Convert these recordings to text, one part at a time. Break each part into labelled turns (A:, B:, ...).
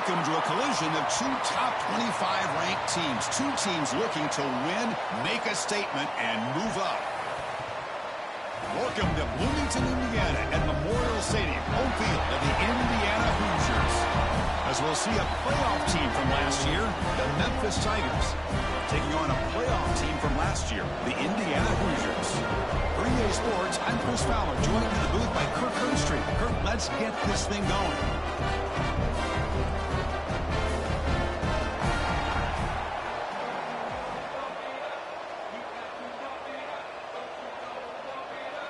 A: Welcome to a collision of two top 25 ranked teams. Two teams looking to win, make a statement, and move up. Welcome to Bloomington, Indiana at Memorial Stadium, home field of the Indiana Hoosiers. As we'll see a playoff team from last year, the Memphis Tigers, taking on a playoff team from last year, the Indiana Hoosiers. For EA Sports, I'm Chris Fowler, joined in the booth by Kirk Hurstreet. Kirk, let's get this thing going.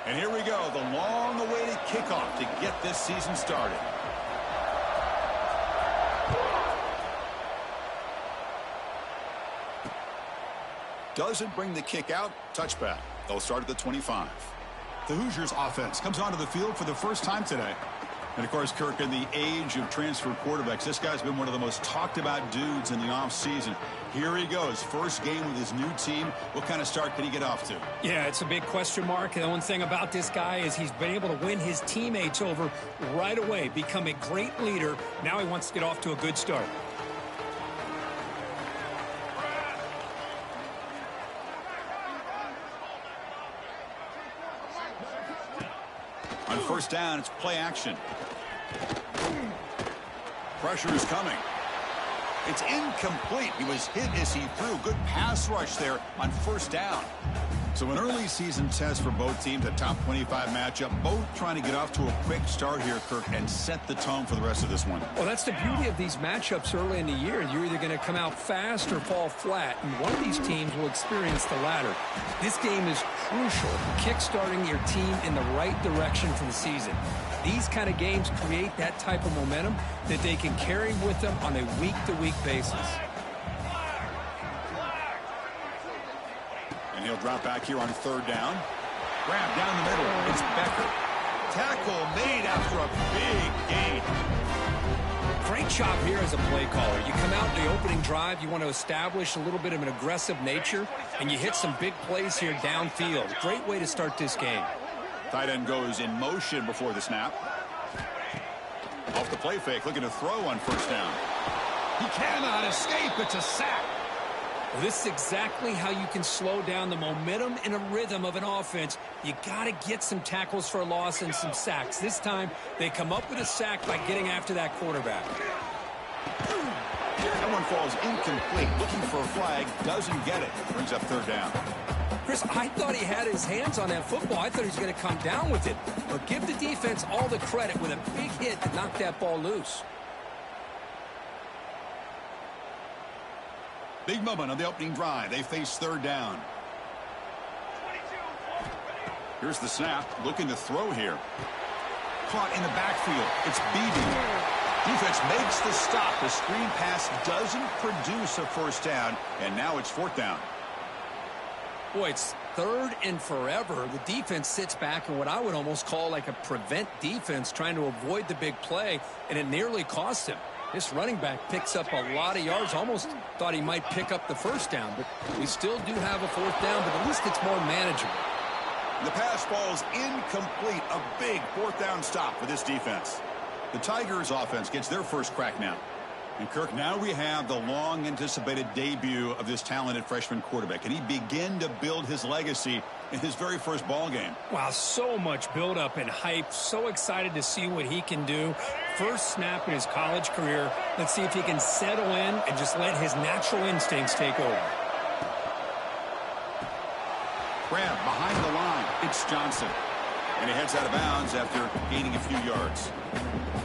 A: And here we go, the long-awaited kickoff to get this season started. Doesn't bring the kick out, touchback. They'll start at the 25. The Hoosiers offense comes onto the field for the first time today. And, of course, Kirk, in the age of transfer quarterbacks, this guy's been one of the most talked-about dudes in the offseason. Here he goes, first game with his new team. What kind of start can he get off to?
B: Yeah, it's a big question mark. And the one thing about this guy is he's been able to win his teammates over right away, become a great leader. Now he wants to get off to a good start.
A: On first down, it's play action. Pressure is coming. It's incomplete. He was hit as he threw. Good pass rush there on first down. So an early season test for both teams, a top 25 matchup. Both trying to get off to a quick start here, Kirk, and set the tone for the rest of this one.
B: Well, that's the beauty of these matchups early in the year. You're either going to come out fast or fall flat, and one of these teams will experience the latter. This game is crucial, kick-starting your team in the right direction for the season. These kind of games create that type of momentum that they can carry with them on a week-to-week basis.
A: And he'll drop back here on third down. Grab down the middle. It's Becker. Tackle made after a big gain.
B: Great job here as a play caller. You come out in the opening drive, you want to establish a little bit of an aggressive nature, and you hit some big plays here downfield. Great way to start this game.
A: Tight end goes in motion before the snap. Off the play fake, looking to throw on first down. He cannot escape. It's a sack.
B: Well, this is exactly how you can slow down the momentum and a rhythm of an offense. You got to get some tackles for a loss and some sacks. This time, they come up with a sack by getting after that quarterback.
A: That one falls incomplete. Looking for a flag, doesn't get it. Brings up third down.
B: Chris, I thought he had his hands on that football. I thought he was going to come down with it. But give the defense all the credit with a big hit to knock that ball loose.
A: Big moment on the opening drive. They face third down. Here's the snap. Looking to throw here. Caught in the backfield. It's Beebe. Defense makes the stop. The screen pass doesn't produce a first down. And now it's fourth down.
B: Boy, it's third and forever. The defense sits back in what I would almost call like a prevent defense, trying to avoid the big play, and it nearly cost him. This running back picks up a lot of yards. Almost thought he might pick up the first down, but we still do have a fourth down, but at least it's more manageable.
A: The pass falls incomplete. A big fourth down stop for this defense. The Tigers offense gets their first crack now. And, Kirk, now we have the long-anticipated debut of this talented freshman quarterback. Can he begin to build his legacy in his very first ball game?
B: Wow, so much build-up and hype. So excited to see what he can do. First snap in his college career. Let's see if he can settle in and just let his natural instincts take over.
A: Grab behind the line. It's Johnson. And he heads out of bounds after gaining a few yards.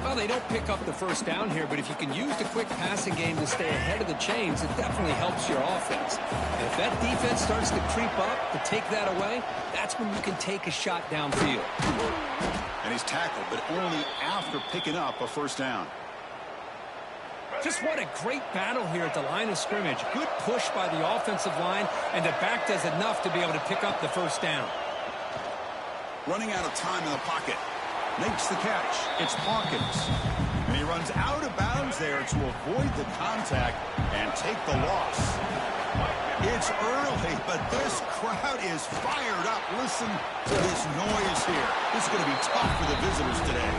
B: Well, they don't pick up the first down here, but if you can use the quick passing game to stay ahead of the chains, it definitely helps your offense. And if that defense starts to creep up to take that away, that's when you can take a shot downfield.
A: And he's tackled, but only after picking up a first down.
B: Just what a great battle here at the line of scrimmage. Good push by the offensive line, and the back does enough to be able to pick up the first down.
A: Running out of time in the pocket. Makes the catch. It's Hawkins. And he runs out of bounds there to avoid the contact and take the loss. It's early, but this crowd is fired up. Listen to this noise here. This is going to be tough for the visitors today.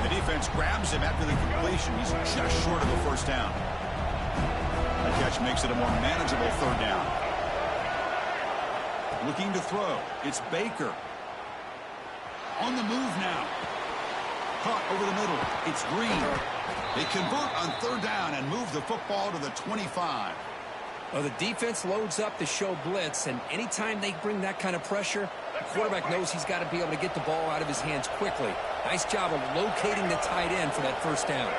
A: The defense grabs him after the completion. He's just short of a first down. That catch makes it a more manageable third down. Looking to throw. It's Baker. On the move now. Caught over the middle. It's Green. They convert on third down and move the football to the 25.
B: Well, the defense loads up to show blitz, and anytime they bring that kind of pressure, the quarterback knows he's got to be able to get the ball out of his hands quickly. Nice job of locating the tight end for that first down.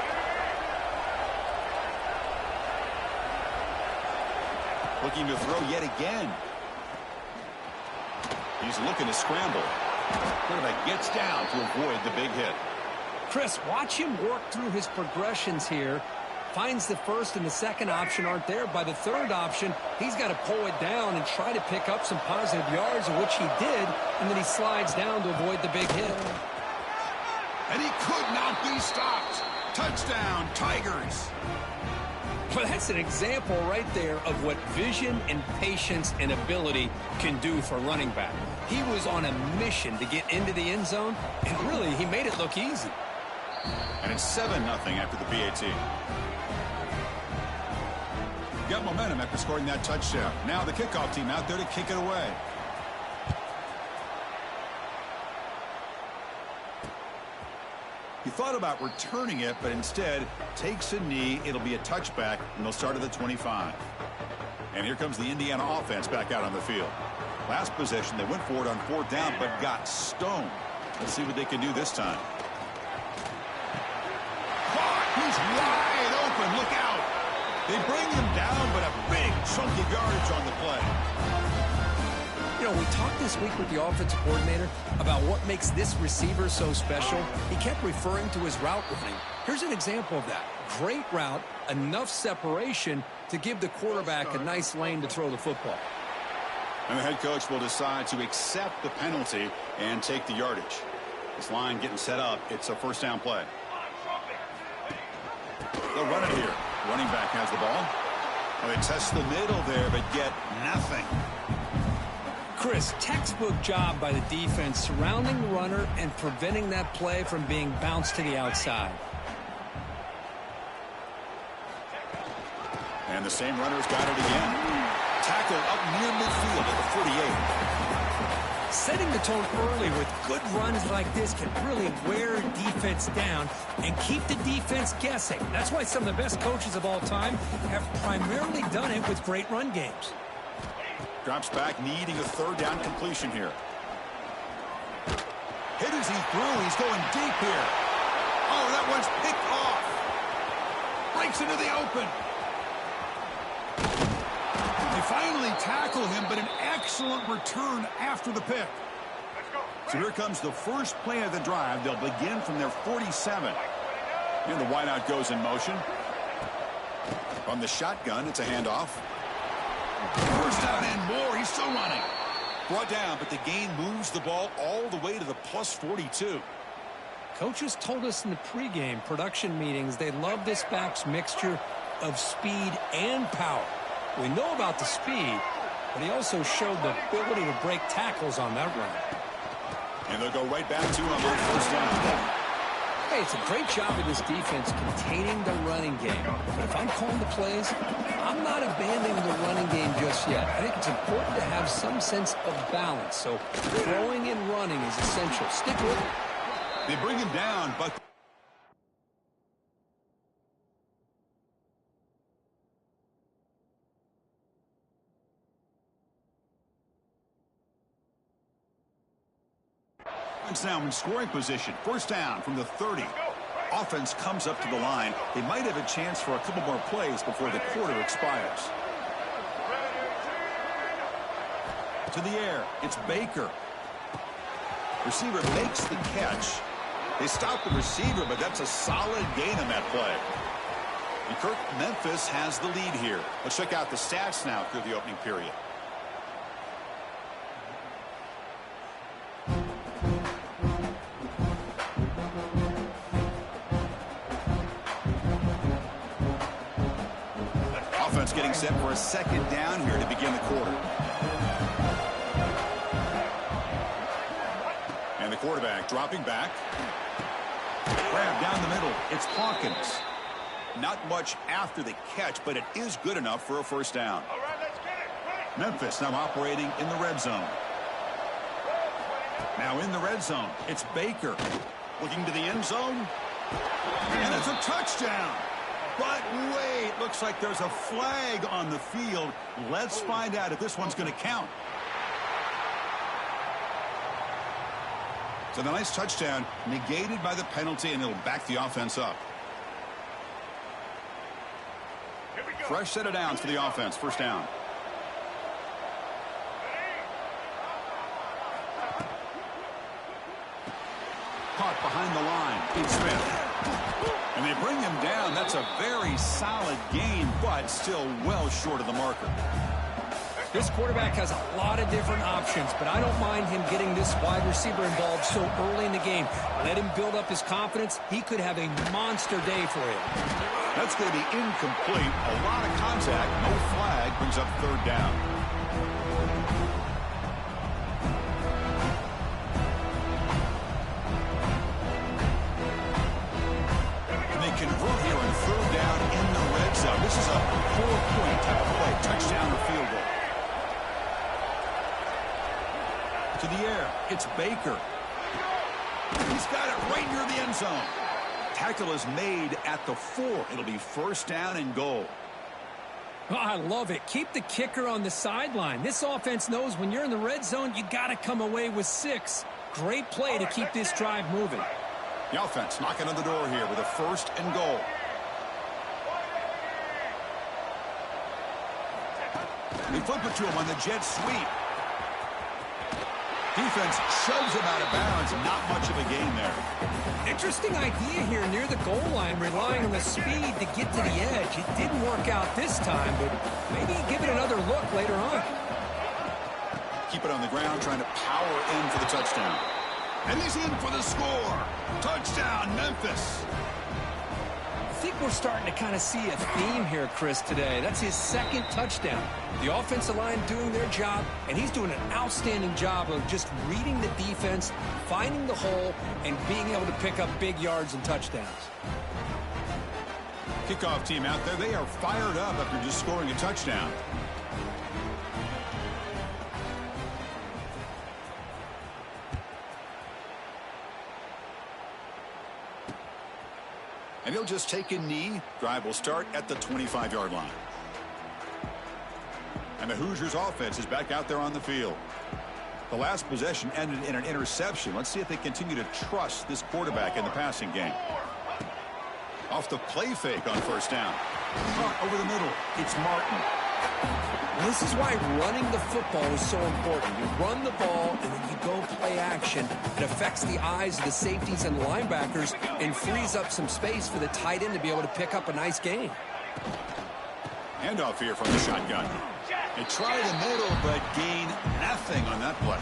A: Looking to throw yet again. He's looking to scramble. Quarterback gets down to avoid the big hit.
B: Chris, watch him work through his progressions here. Finds the first and the second option aren't there. By the third option, he's got to pull it down and try to pick up some positive yards, of which he did, and then he slides down to avoid the big hit.
A: And he could not be stopped. Touchdown, Tigers.
B: Well, that's an example right there of what vision and patience and ability can do for running back. He was on a mission to get into the end zone, and really, he made it look easy.
A: And it's 7-0 after the PAT. Got momentum after scoring that touchdown. Now the kickoff team out there to kick it away. He thought about returning it, but instead takes a knee. It'll be a touchback, and they'll start at the 25. And here comes the Indiana offense back out on the field. Last possession, they went for it on fourth down, but got stoned. Let's see what they can do this time. Caught! He's wide open. Look out! They bring him down, but a big chunk of yardage on the play.
B: You know, we talked this week with the offensive coordinator about what makes this receiver so special. He kept referring to his route running. Here's an example of that. Great route, enough separation to give the quarterback a nice lane to throw the football.
A: And the head coach will decide to accept the penalty and take the yardage. This line getting set up. It's a first down play. They'll run it here. Running back has the ball. Well, they test the middle there, but get nothing.
B: Chris, textbook job by the defense surrounding the runner and preventing that play from being bounced to the outside.
A: And the same runner's got it again. Tackle up near midfield at the 48.
B: Setting the tone early with good runs like this can really wear defense down and keep the defense guessing. That's why some of the best coaches of all time have primarily done it with great run games.
A: Drops back, needing a third down completion here. Hit as he threw. He's going deep here. Oh, that one's picked off. Breaks into the open. They finally tackle him, but an excellent return after the pick. So here comes the first play of the drive. They'll begin from their 47. And the wideout goes in motion. From the shotgun, it's a handoff. First down and more. He's still running. Brought down, but the gain moves the ball all the way to the plus 42.
B: Coaches told us in the pregame production meetings they love this back's mixture of speed and power. We know about the speed, but he also showed the ability to break tackles on that run.
A: And they'll go right back to him on first down.
B: Hey, it's a great job of this defense containing the running game. But if I'm calling the plays, I'm not abandoning the running game just yet. I think it's important to have some sense of balance. So throwing and running is essential. Stick with it.
A: They bring him down, but now in scoring position. First down from the 30. Offense comes up to the line. They might have a chance for a couple more plays before the quarter expires. To the air. It's Baker. Receiver makes the catch. They stop the receiver, but that's a solid gain on that play. And Kirk, Memphis has the lead here. Let's check out the stats now through the opening period. Getting set for a second down here to begin the quarter. And the quarterback dropping back. Grab down the middle. It's Hawkins. Not much after the catch, but it is good enough for a first down.
C: All right, let's get it.
A: Memphis now operating in the red zone. Now in the red zone, it's Baker. Looking to the end zone. And it's a touchdown. But wait, looks like there's a flag on the field. Let's find out if this one's going to count. So the nice touchdown negated by the penalty, and it'll back the offense up. Fresh set of downs for the offense. First down. Caught behind the line. It's Smith. And they bring him down. That's a very solid gain, but still well short of the marker.
B: This quarterback has a lot of different options, but I don't mind him getting this wide receiver involved so early in the game. Let him build up his confidence. He could have a monster day for you.
A: That's going to be incomplete. A lot of contact. No flag. Brings up third down. And they convert here on third down in the red zone. This is a 4-point type of play. Touchdown or field goal. To the air. It's Baker. He's got it right near the end zone. Tackle is made at the 4. It'll be first down and goal.
B: Oh, I love it. Keep the kicker on the sideline. This offense knows when you're in the red zone, you got to come away with 6. Great play to keep this drive moving.
A: The offense knocking on the door here with a first and goal. They flip it to him on the jet sweep. Defense shoves him out of bounds. Not much of a gain there.
B: Interesting idea here near the goal line, relying on the speed to get to the edge. It didn't work out this time, but maybe give it another look later on.
A: Keep it on the ground, trying to power in for the touchdown. And he's in for the score. Touchdown, Memphis.
B: I think we're starting to kind of see a theme here, Chris, today. That's his second touchdown. The offensive line doing their job, and he's doing an outstanding job of just reading the defense, finding the hole, and being able to pick up big yards and touchdowns.
A: Kickoff team out there, they are fired up after just scoring a touchdown. And he'll just take a knee. Drive will start at the 25-yard line. And the Hoosiers offense is back out there on the field. The last possession ended in an interception. Let's see if they continue to trust this quarterback in the passing game. Off the play fake on first down. Over the middle. It's Martin.
B: This is why running the football is so important. You run the ball, and then you go play action. It affects the eyes of the safeties and linebackers and frees up some space for the tight end to be able to pick up a nice gain.
A: Handoff here from the shotgun. They try the middle, but gain nothing on that play.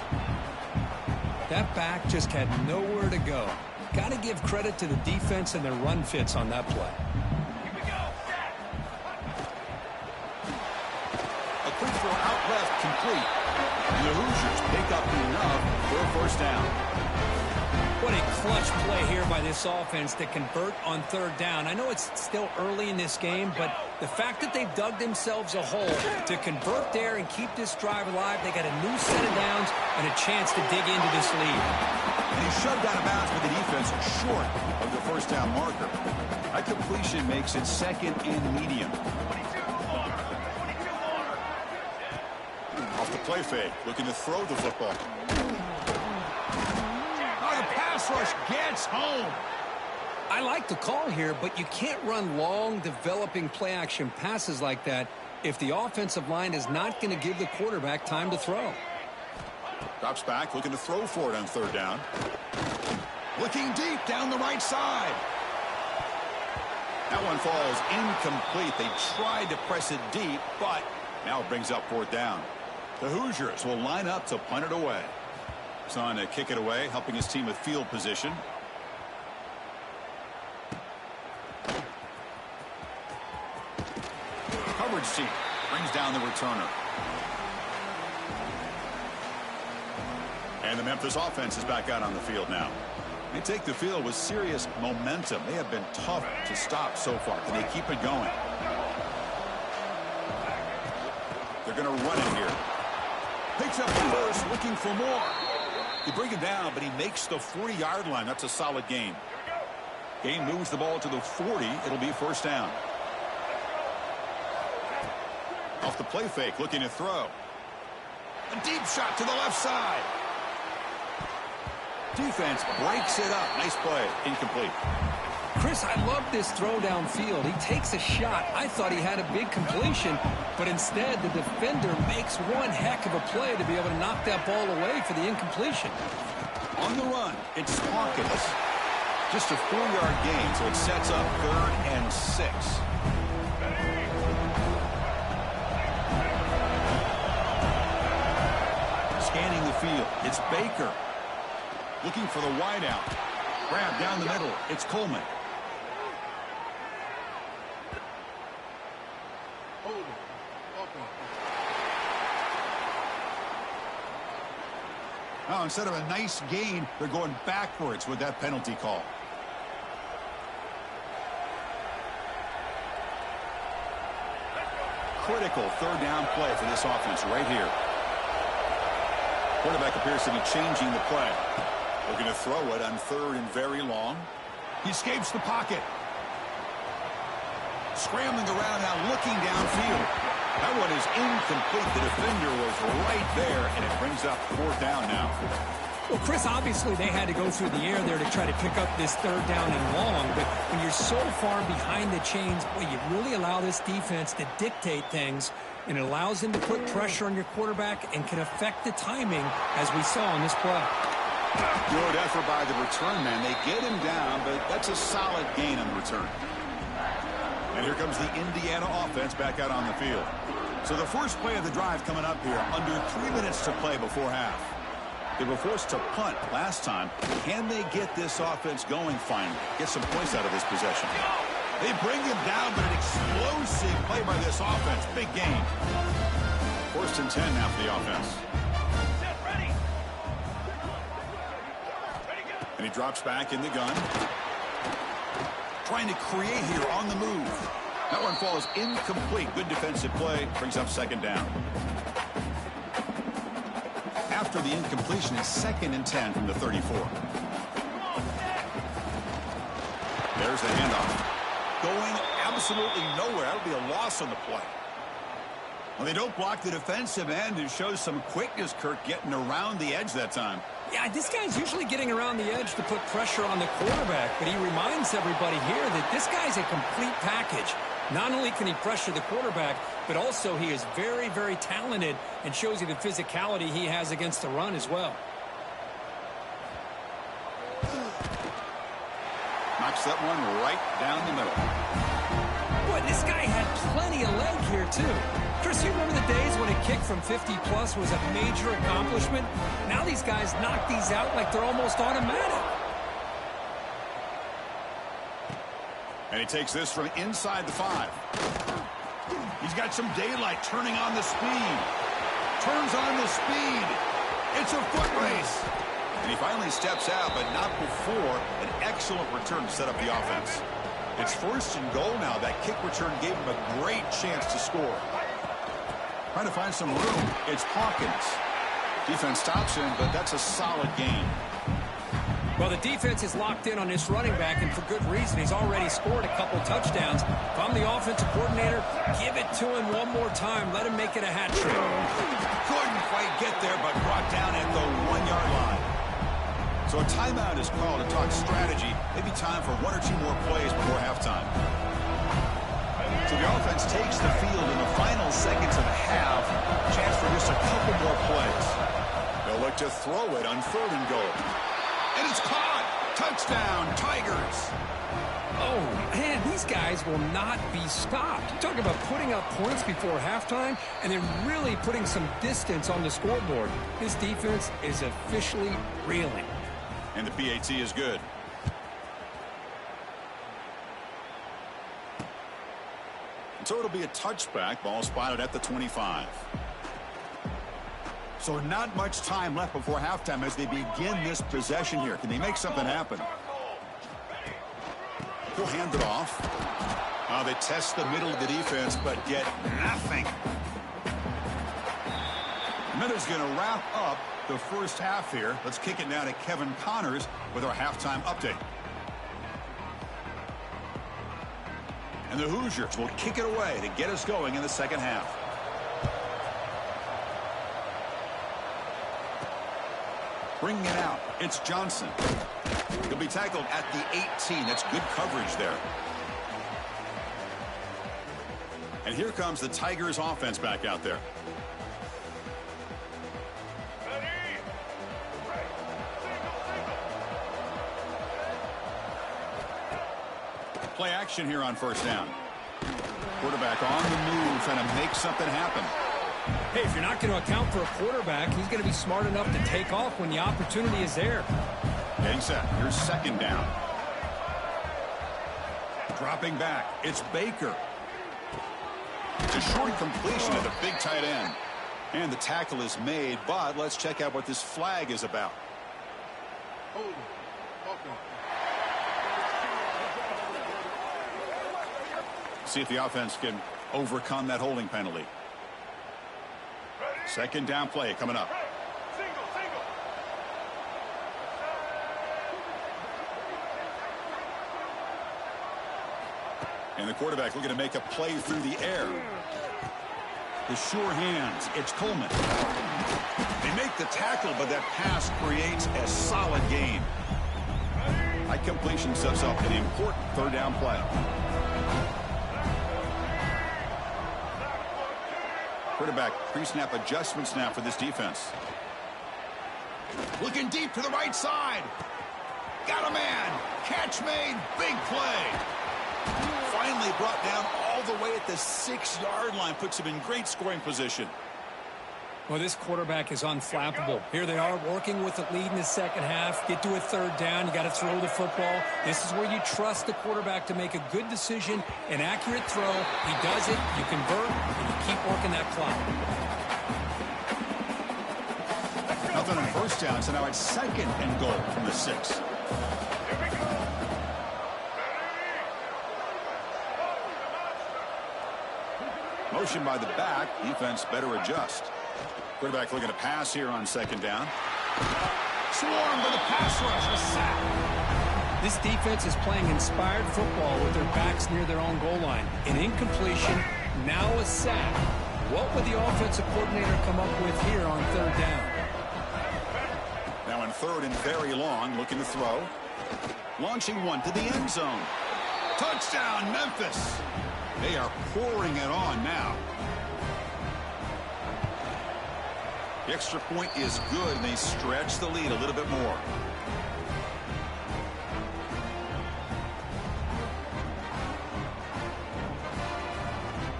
B: That back just had nowhere to go. Got to give credit to the defense and their run fits on that play.
A: A quick throw out left, complete. And the Hoosiers pick up enough for a first down.
B: What a clutch play here by this offense to convert on third down. I know it's still early in this game, but the fact that they've dug themselves a hole to convert there and keep this drive alive, they got a new set of downs and a chance to dig into this lead.
A: And he's shoved out of bounds with the defense short of the first down marker. That completion makes it second and medium. Off the play fake, looking to throw the football. Pass rush gets home.
B: I like the call here, but you can't run long, developing play-action passes like that if the offensive line is not going to give the quarterback time to throw.
A: Drops back, looking to throw for it on third down. Looking deep down the right side. That one falls incomplete. They tried to press it deep, but now it brings up fourth down. The Hoosiers will line up to punt it away. He's on to kick it away, helping his team with field position. Coverage team brings down the returner. And the Memphis offense is back out on the field now. They take the field with serious momentum. They have been tough to stop so far. Can they keep it going? They're going to run it here. Picks up the first, looking for more. They bring him down, but he makes the 40-yard line. That's a solid gain. Gain moves the ball to the 40. It'll be first down. Off the play fake, looking to throw. A deep shot to the left side. Defense breaks it up. Nice play. Incomplete.
B: Chris, I love this throw downfield. He takes a shot. I thought he had a big completion, but instead the defender makes one heck of a play to be able to knock that ball away for the incompletion.
A: On the run, it's Hawkins. Just a 4-yard gain, so it sets up 3rd and 6. Scanning the field, it's Baker. Looking for the wideout. Grab down the middle, it's Coleman. Now, instead of a nice gain, they're going backwards with that penalty call. Critical 3rd down play for this offense right here. Quarterback appears to be changing the play. Looking to throw it on 3rd and very long. He escapes the pocket. Scrambling around now, looking downfield. That one is incomplete. The defender was right there, and it brings up 4th down now.
B: Well, Chris, obviously they had to go through the air there to try to pick up this 3rd down and long, but when you're so far behind the chains, boy, you really allow this defense to dictate things, and it allows them to put pressure on your quarterback and can affect the timing, as we saw on this play.
A: Good effort by the return man. They get him down, but that's a solid gain on the return. And here comes the Indiana offense back out on the field. So the first play of the drive coming up here, under 3 minutes to play before half. They were forced to punt last time. Can they get this offense going finally? Get some points out of this possession. They bring him down, but an explosive play by this offense. Big gain. 1st and 10 now for the offense. And he drops back in the gun. Trying to create here on the move. That one falls incomplete. Good defensive play. Brings up 2nd down. After the incompletion, it's 2nd and 10 from the 34. There's the handoff. Going absolutely nowhere. That'll be a loss on the play. Well, they don't block the defensive end. It shows some quickness, Kirk, getting around the edge that time.
B: Yeah, this guy's usually getting around the edge to put pressure on the quarterback, but he reminds everybody here that this guy's a complete package. Not only can he pressure the quarterback, but also he is very, very talented and shows you the physicality he has against the run as well.
A: Knocks that one right down the middle.
B: Boy, this guy had plenty of leg here, too. Chris, you remember the days when a kick from 50-plus was a major accomplishment? Now these guys knock these out like they're almost automatic.
A: And he takes this from inside the 5. He's got some daylight, turning on the speed. Turns on the speed. It's a foot race. And he finally steps out, but not before an excellent return to set up the offense. It's 1st and goal now. That kick return gave him a great chance to score. Trying to find some room. It's Hawkins. Defense stops him, but that's a solid gain.
B: Well, the defense is locked in on this running back, and for good reason. He's already scored a couple touchdowns. If I'm the offensive coordinator, give it to him one more time. Let him make it a hat trick.
A: Couldn't quite get there, but brought down at the 1-yard line. So a timeout is called to talk strategy. Maybe time for 1 or 2 more plays before halftime. So the offense takes the field in the final seconds of the half. Chance for just a couple more plays. They'll look to throw it on 3rd and goal. And it's caught. Touchdown, Tigers.
B: Oh, man, these guys will not be stopped. Talk about putting up points before halftime and then really putting some distance on the scoreboard. This defense is officially reeling.
A: And the PAT is good. And so it'll be a touchback. Ball spotted at the 25. So not much time left before halftime as they begin this possession here. Can they make something happen? He'll hand it off. They test the middle of the defense, but get nothing. Minutes going to wrap up the first half here. Let's kick it now to Kevin Connors with our halftime update. And the Hoosiers will kick it away to get us going in the second half. Bringing it out, it's Johnson. He'll be tackled at the 18. That's good coverage there. And here comes the Tigers offense back out there. Play action here on first down. Quarterback on the move, trying to make something happen.
B: Hey, if you're not going to account for a quarterback, he's going to be smart enough to take off when the opportunity is there.
A: Getting set. Here's second down. Dropping back. It's Baker. It's a short completion to the big tight end. And the tackle is made, but let's check out what this flag is about. See if the offense can overcome that holding penalty. Second down play coming up. And the quarterback looking to make a play through the air. The sure hands. It's Coleman. They make the tackle, but that pass creates a solid gain. High completion sets up an important third down play. Quarterback pre-snap adjustments now for this defense. Looking deep to the right side. Got a man. Catch made. Big play. Finally brought down all the way at the 6-yard line. Puts him in great scoring position.
B: Well, this quarterback is unflappable. Here they are working with the lead in the second half. Get to a third down. You got to throw the football. This is where you trust the quarterback to make a good decision, an accurate throw. He does it. You convert, and you keep working that clock.
A: Nothing on first down, so now it's second and goal from the 6. Motion by the back. Defense better adjust. Quarterback looking to pass here on second down. Swarmed by the pass rush. A sack.
B: This defense is playing inspired football with their backs near their own goal line. An incompletion, now a sack. What would the offensive coordinator come up with here on third down?
A: Now in third and very long, looking to throw. Launching one to the end zone. Touchdown, Memphis. They are pouring it on now. The extra point is good, and they stretch the lead a little bit more.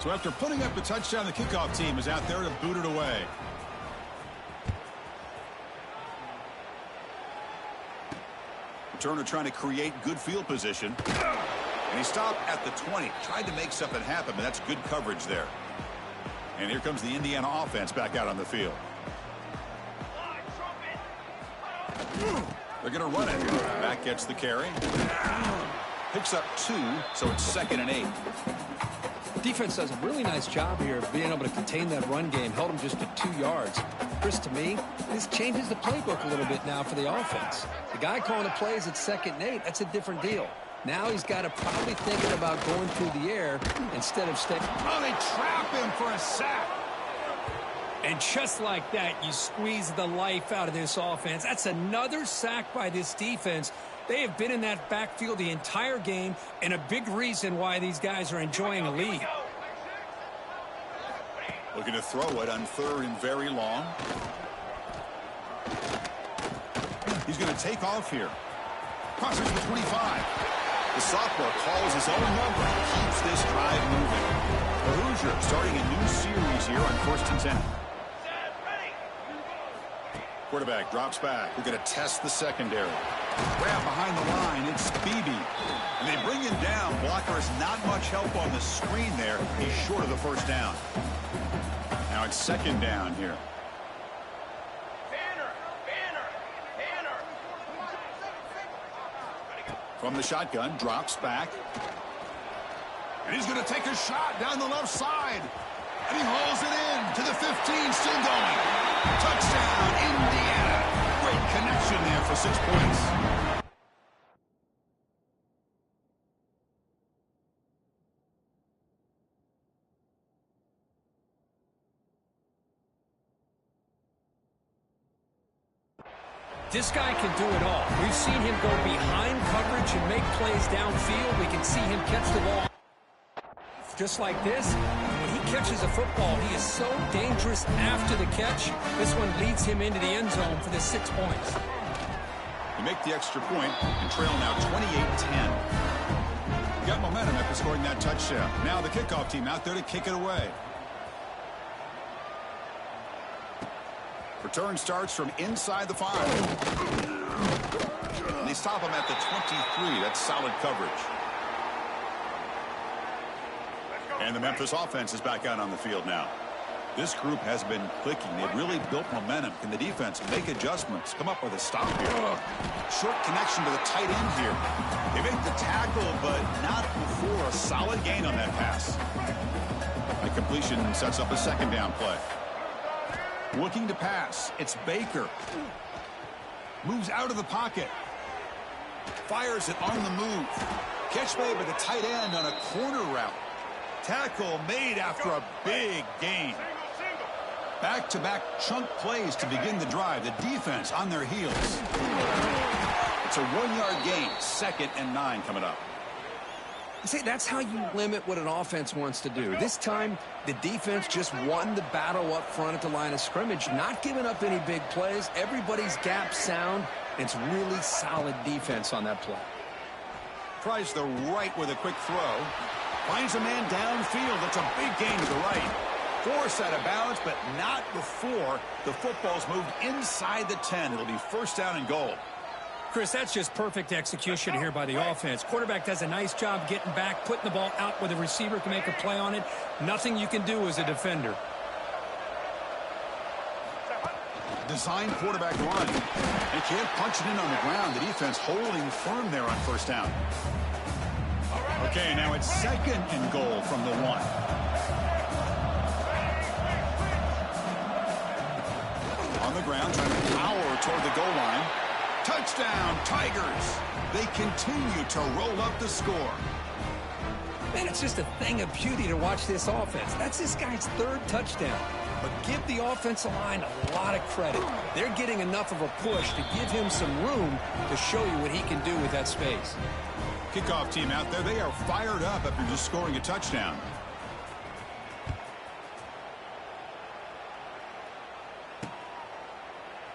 A: So after putting up a touchdown, the kickoff team is out there to boot it away. Turner trying to create good field position. And he stopped at the 20. Tried to make something happen, but that's good coverage there. And here comes the Indiana offense back out on the field. They're going to run it. Back gets the carry. Picks up 2, so it's second and 8.
B: Defense does a really nice job here of being able to contain that run game. Held them just to 2 yards. Chris, to me, this changes the playbook a little bit now for the offense. The guy calling the plays at second and 8, that's a different deal. Now he's got to probably thinking about going through the air instead of staying.
A: Oh, they trap him for a sack.
B: And just like that, you squeeze the life out of this offense. That's another sack by this defense. They have been in that backfield the entire game, and a big reason why these guys are enjoying a lead.
A: Looking to throw it on third and very long. He's going to take off here. Crosses the 25. The sophomore calls his own number and keeps this drive moving. The Hoosiers starting a new series here on 1st and 10. Quarterback drops back. We're going to test the secondary. Grab behind the line. It's Beebe. And they bring him down. Blocker has not much help on the screen there. He's short of the first down. Now it's second down here. From the shotgun, drops back. And he's going to take a shot down the left side. And he hauls it in to the 15, still going. Touchdown, Indiana. Great connection there for 6 points.
B: This guy can do it all. We've seen him go behind coverage and make plays downfield. We can see him catch the ball just like this. When he catches a football, he is so dangerous after the catch. This one leads him into the end zone for the 6 points.
A: You make the extra point and trail now 28-10. Got momentum after scoring that touchdown. Now the kickoff team out there to kick it away. Return starts from inside the 5. And they stop him at the 23. That's solid coverage. And the Memphis offense is back out on the field now. This group has been clicking. They've really built momentum. Can the defense make adjustments? Come up with a stop here. Short connection to the tight end here. They make the tackle, but not before a solid gain on that pass. The completion sets up a second down play. Looking to pass. It's Baker. Moves out of the pocket. Fires it on the move. Catch made by the tight end on a corner route. Tackle made after a big gain. Back-to-back chunk plays to begin the drive. The defense on their heels. It's a 1-yard gain. 2nd and 9 coming up.
B: See, that's how you limit what an offense wants to do. This time, the defense just won the battle up front at the line of scrimmage, not giving up any big plays. Everybody's gap sound. It's really solid defense on that play.
A: Tries the right with a quick throw. Finds a man downfield. That's a big gain to the right. Forced out of bounds, but not before the football's moved inside the 10. It'll be 1st down and goal.
B: Chris, that's just perfect execution here by the offense. Quarterback does a nice job getting back, putting the ball out where the receiver can make a play on it. Nothing you can do as a defender.
A: Design quarterback run. They can't punch it in on the ground. The defense holding firm there on 1st down. Okay, now it's 2nd and goal from the 1. On the ground, trying to power toward the goal line. Touchdown, Tigers. They continue to roll up the score.
B: Man, it's just a thing of beauty to watch this offense. That's this guy's 3rd touchdown. But give the offensive line a lot of credit. They're getting enough of a push to give him some room to show you what he can do with that space.
A: Kickoff team out there, they are fired up after just scoring a touchdown.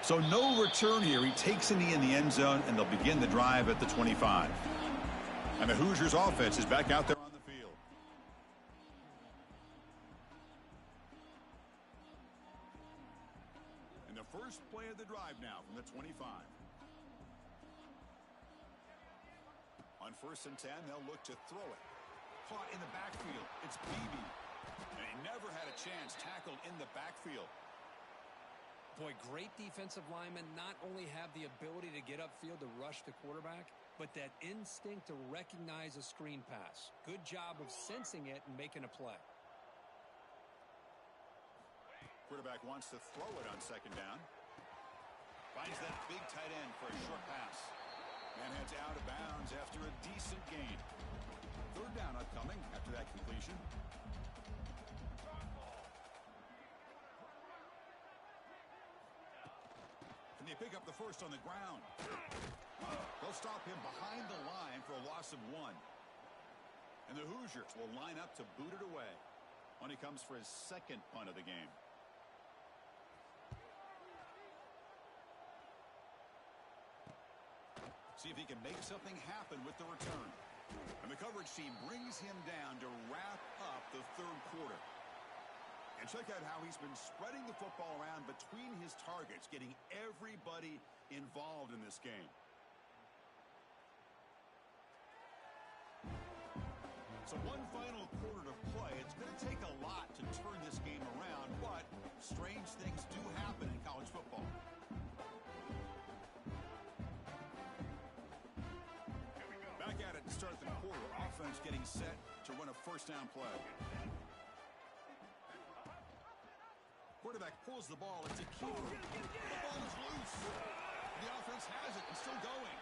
A: So no return here. He takes a knee in the end zone, and they'll begin the drive at the 25. And the Hoosiers offense is back out there on the field. And the first play of the drive now from the 25. On 1st and 10, they'll look to throw it. Caught in the backfield. It's Beebe. And he never had a chance tackled in the backfield.
B: Boy, great defensive linemen not only have the ability to get upfield to rush the quarterback, but that instinct to recognize a screen pass. Good job of sensing it and making a play.
A: Quarterback wants to throw it on 2nd down. Finds that big tight end for a short pass. And heads out of bounds after a decent gain. 3rd down upcoming after that completion. And they pick up the 1st on the ground. They'll stop him behind the line for a loss of 1. And the Hoosiers will line up to boot it away when he comes for his 2nd punt of the game. See if he can make something happen with the return. And the coverage team brings him down to wrap up the 3rd quarter. And check out how he's been spreading the football around between his targets, getting everybody involved in this game. So one final quarter to play. It's going to take a lot to turn this game around, but strange things do happen in college football. getting set to run a first down play. Quarterback pulls the ball. It's a key. The ball is loose. The offense has it and still going.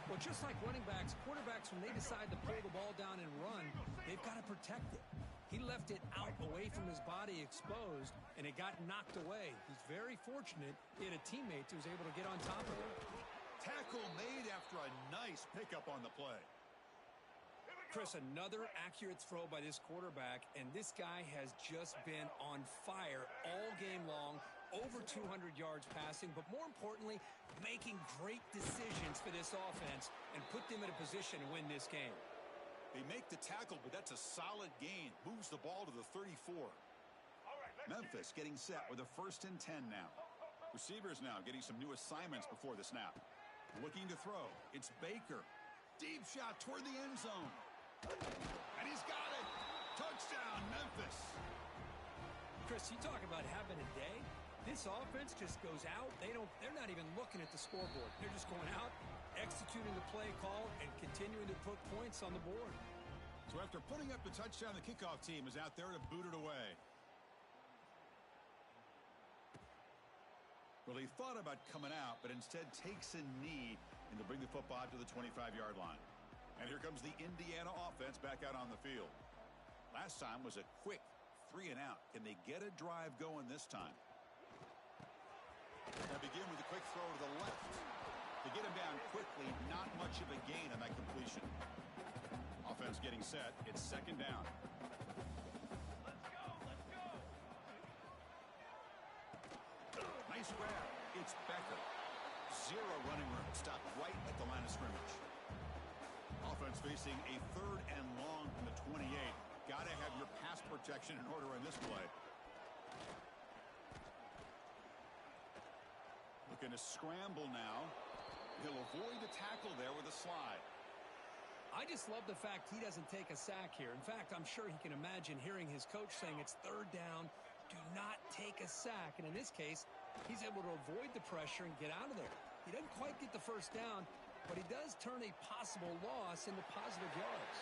B: Well, just like running backs, quarterbacks, when they decide to pull the ball down and run, they've got to protect it. He left it out away from his body exposed, and it got knocked away. He's very fortunate he had a teammate who was able to get on top of it.
A: Tackle made after a nice pickup on the play.
B: Chris, another accurate throw by this quarterback, and this guy has just been on fire all game long, over 200 yards passing, but more importantly, making great decisions for this offense and put them in a position to win this game.
A: They make the tackle, but that's a solid gain. Moves the ball to the 34. Memphis getting set with a 1st and 10 now. Receivers now getting some new assignments before the snap. Looking to throw. It's Baker. Deep shot toward the end zone. And he's got it. Touchdown, Memphis.
B: Chris, you talk about having a day. This offense just goes out. They're not even looking at the scoreboard. They're just going out, executing the play call, and continuing to put points on the board.
A: So after putting up the touchdown, the kickoff team is out there to boot it away. Well, he thought about coming out, but instead takes a knee and to bring the football out to the 25-yard line. And here comes the Indiana offense back out on the field. Last time was a quick 3-and-out. Can they get a drive going this time? They begin with a quick throw to the left. To get him down quickly, not much of a gain on that completion. Offense getting set. It's 2nd down. Nice grab. It's Becker. 0 running room. Stopped right at the line of scrimmage. Offense facing a 3rd and long from the 28. Got to have your pass protection in order in this play. Looking to scramble now. He'll avoid the tackle there with a slide.
B: I just love the fact he doesn't take a sack here. In fact, I'm sure he can imagine hearing his coach saying it's 3rd down. Do not take a sack. And in this case, he's able to avoid the pressure and get out of there. He doesn't quite get the first down, but he does turn a possible loss into positive yards.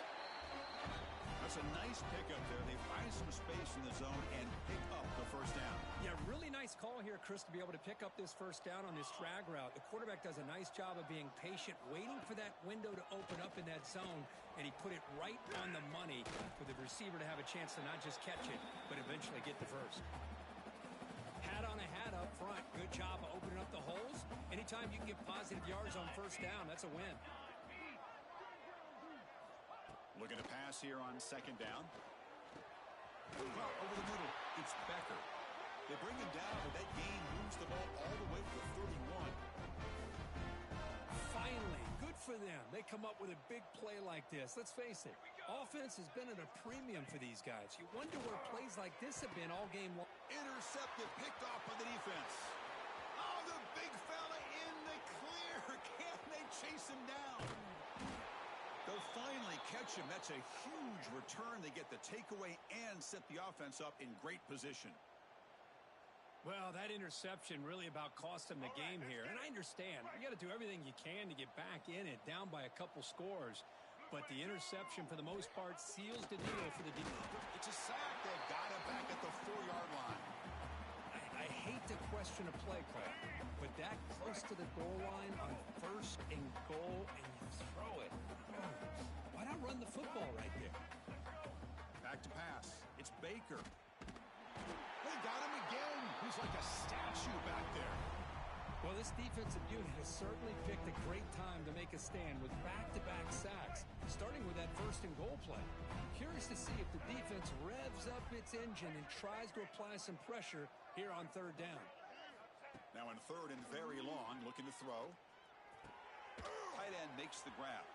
A: That's a nice pickup there. They find some space in the zone and pick up the first down.
B: Yeah, really nice call here, Chris, to be able to pick up this first down on this drag route. The quarterback does a nice job of being patient, waiting for that window to open up in that zone, and he put it right on the money for the receiver to have a chance to not just catch it, but eventually get the first. Hat on a hat up front. Good job of opening up the holes. Anytime you can get positive yards on first down, that's a win.
A: Looking to pass here on 2nd down. Over the middle, it's Becker. They bring him down, but that gain moves the ball all the way to the 31.
B: Finally, good for them. They come up with a big play like this. Let's face it, offense has been at a premium for these guys. You wonder where plays like this have been all game long.
A: Intercepted, picked off by the defense. Oh, the big fella in the clear. Can they chase him down? They'll finally catch him. That's a huge return. They get the takeaway and set the offense up in great position.
B: Well, that interception really about cost them the game here. And I understand. You got to do everything you can to get back in it, down by a couple scores. But the interception, for the most part, seals the deal for the defense.
A: It's a sack. They've got it back at the 4-yard line.
B: I hate to question a play call, but that close to the goal line on 1st and goal, and you throw it. Why not run the football right there?
A: Back to pass. It's Baker. They got him again. He's like a statue back there.
B: Well, this defensive unit has certainly picked a great time to make a stand with back-to-back sacks, starting with that 1st and goal play. Curious to see if the defense revs up its engine and tries to apply some pressure here on 3rd down.
A: Now in 3rd and very long, looking to throw. Tight end makes the grab.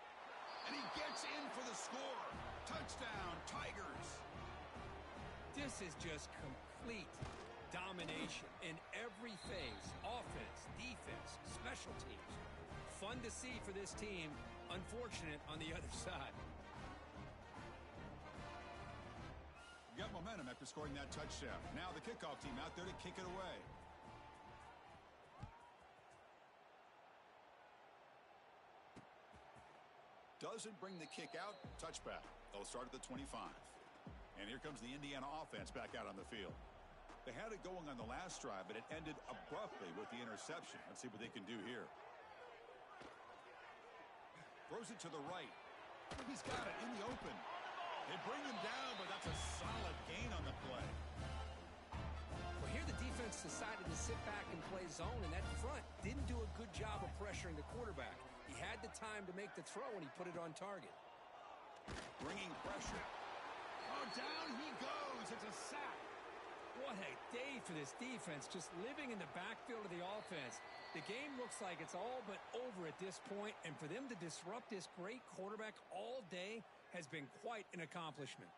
A: And he gets in for the score. Touchdown, Tigers.
B: This is just complete domination in every phase. Offense, defense, special teams. Fun to see for this team. Unfortunate on the other side.
A: You got momentum after scoring that touchdown. Now the kickoff team out there to kick it away. Doesn't bring the kick out. Touchback. They'll start at the 25. And here comes the Indiana offense back out on the field. They had it going on the last drive, but it ended abruptly with the interception. Let's see what they can do here. Throws it to the right. He's got it in the open. They bring him down, but that's a solid gain on the play.
B: Well, here the defense decided to sit back and play zone, and that front didn't do a good job of pressuring the quarterback. He had the time to make the throw, and he put it on target.
A: Bringing pressure. Oh, down he goes. It's a sack.
B: What a day for this defense, just living in the backfield of the offense. The game looks like it's all but over at this point, and for them to disrupt this great quarterback all day has been quite an accomplishment.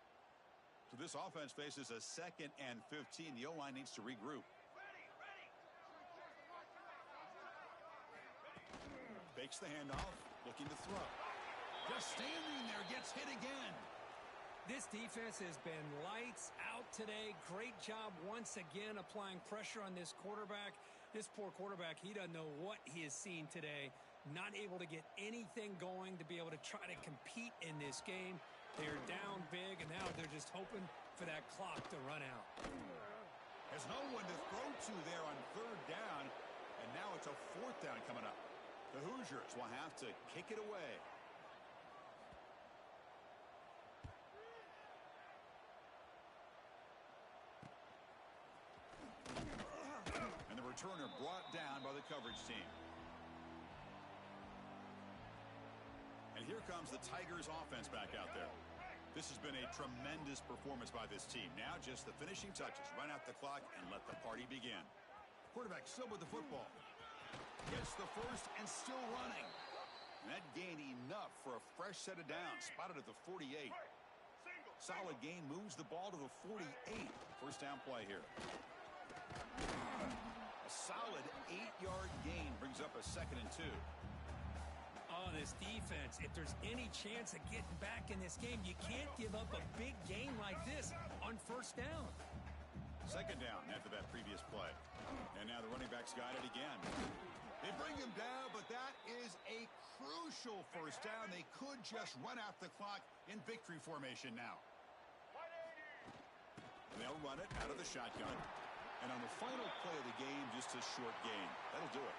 A: So this offense faces a 2nd and 15. The O-line needs to regroup. Fakes the handoff, looking to throw. Just standing there, gets hit again.
B: This defense has been lights out today. Great job once again applying pressure on this quarterback. This poor quarterback, he doesn't know what he has seen today. Not able to get anything going to be able to try to compete in this game. They're down big, and now they're just hoping for that clock to run out.
A: There's no one to throw to there on 3rd down, and now it's a 4th down coming up. The Hoosiers will have to kick it away. And the returner brought down by the coverage team. And here comes the Tigers offense back out there. This has been a tremendous performance by this team. Now just the finishing touches. Run out the clock and let the party begin. Quarterback still with the football. Gets the first and still running. And that gained enough for a fresh set of downs. Spotted at the 48. Solid gain, moves the ball to the 48. First down play here. A solid 8-yard gain brings up a 2nd and 2.
B: Oh, this defense, if there's any chance of getting back in this game, you can't give up a big gain like this on 1st down.
A: 2nd down after that previous play. And now the running back's got it again. They bring him down, but that is a crucial 1st down. They could just run out the clock in victory formation now. And they'll run it out of the shotgun. And on the final play of the game, just a short gain. That'll do it.